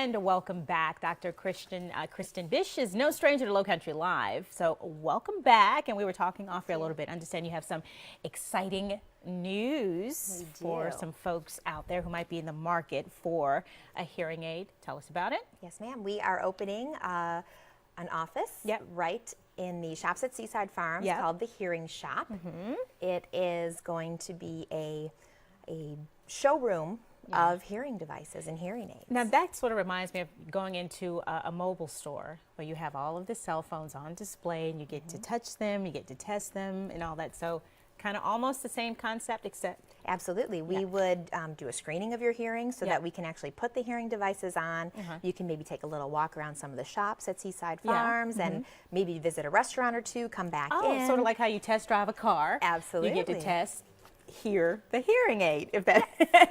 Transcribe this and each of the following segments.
And welcome back. Dr. Kristen Bish is no stranger to Lowcountry Live. So welcome back. And we were talking off air a little bit. I understand you have some exciting news for some folks out there who might be in the market for a hearing aid. Tell us about it. Yes, ma'am. We are opening an office right in the shops at Seaside Farms called the Hearing Shoppe. It is going to be a showroom of hearing devices and hearing aids. Now that sort of reminds me of going into a mobile store where you have all of the cell phones on display and you get to touch them, you get to test them and all that. So kind of almost the same concept except... Absolutely. We would do a screening of your hearing so that we can actually put the hearing devices on. You can maybe take a little walk around some of the shops at Seaside Farms and maybe visit a restaurant or two, come back in. Sort of like how you test drive a car. Absolutely. You get to hear the hearing aid, if that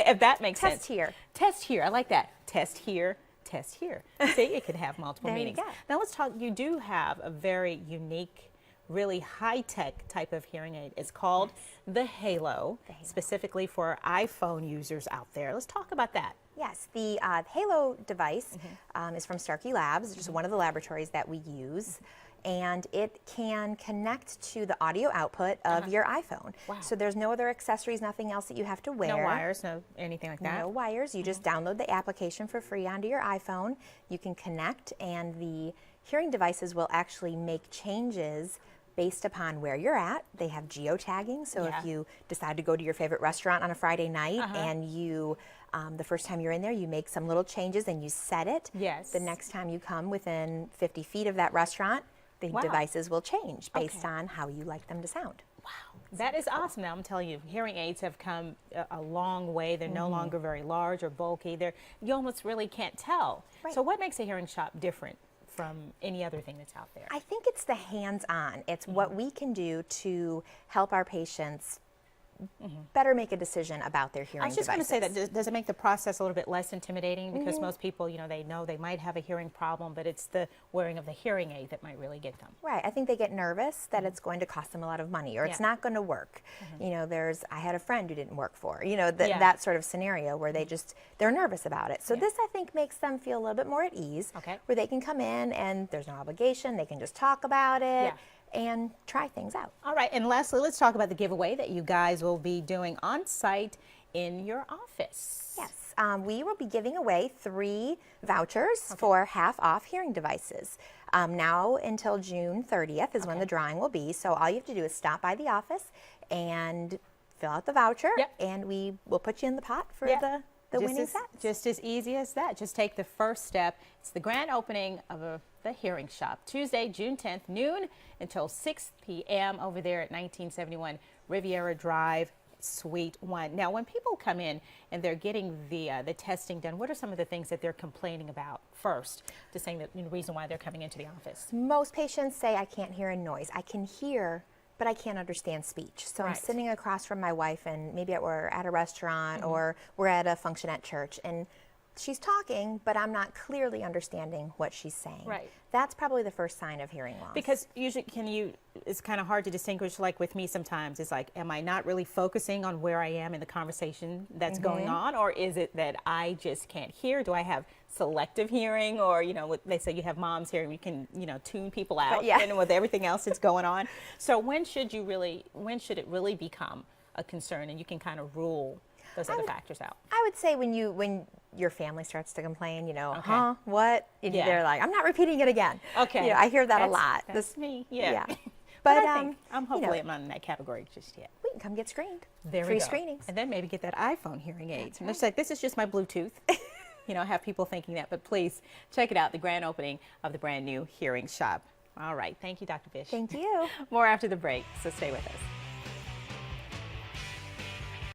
if that makes sense. Test here. Test here. I like that. Test here. Test here. See, it could have multiple meanings. Now let's talk. You do have a very unique, really high-tech type of hearing aid. It's called the Halo, specifically for iPhone users out there. Let's talk about that. Yes, the Halo device is from Starkey Labs, which is one of the laboratories that we use. And it can connect to the audio output of your iPhone. So there's no other accessories, nothing else that you have to wear. No wires, no anything like that? No wires. You just download the application for free onto your iPhone. You can connect, and the hearing devices will actually make changes based upon where you're at. They have geotagging, so if you decide to go to your favorite restaurant on a Friday night and you the first time you're in there, you make some little changes and you set it. The next time you come within 50 feet of that restaurant, the devices will change based on how you like them to sound. Wow, that is awesome. Now I'm telling you, hearing aids have come a long way. They're no longer very large or bulky. You almost really can't tell. So what makes a hearing shop different from any other thing that's out there? I think it's the hands-on. It's what we can do to help our patients better make a decision about their hearing devices. I was just going to say that, does it make the process a little bit less intimidating? Because most people, they know they might have a hearing problem, but it's the wearing of the hearing aid that might really get them. Right. I think they get nervous that it's going to cost them a lot of money or it's not going to work. I had a friend who didn't work for, that sort of scenario where they're nervous about it. So this, I think, makes them feel a little bit more at ease, where they can come in and there's no obligation. They can just talk about it. And try things out. All right, and lastly, let's talk about the giveaway that you guys will be doing on site in your office. Yes, we will be giving away 3 vouchers for half-off hearing devices. Now until June 30th is when the drawing will be, so all you have to do is stop by the office and fill out the voucher, and we will put you in the pot for the winning sets. Just as easy as that. Just take the first step. It's the grand opening of the Hearing Shoppe, Tuesday, June 10th, noon until 6 p.m. over there at 1971 Riviera Drive, Suite 1. Now, when people come in and they're getting the testing done, what are some of the things that they're complaining about first to saying that the reason why they're coming into the office? Most patients say, I can't hear a noise. I can hear, but I can't understand speech. So I'm sitting across from my wife and maybe we're at a restaurant or we're at a function at church and she's talking, but I'm not clearly understanding what she's saying. That's probably the first sign of hearing loss. Because usually it's kind of hard to distinguish, like with me sometimes, it's like, am I not really focusing on where I am in the conversation that's going on, or is it that I just can't hear? Do I have selective hearing, or, they say you have mom's hearing, you can, tune people out and with everything else that's going on. So when should it really become a concern and you can kind of rule those other factors out? I would say when your family starts to complain, what? And they're like, I'm not repeating it again. I hear that a lot. That's me. But I think I'm hopefully I'm not in that category just yet. We can come get screened. Free screenings. And then maybe get that iPhone hearing aid. And it's like, this is just my Bluetooth. Have people thinking that. But please check it out, the grand opening of the brand new Hearing Shoppe. All right. Thank you, Dr. Bish. Thank you. More after the break, so stay with us.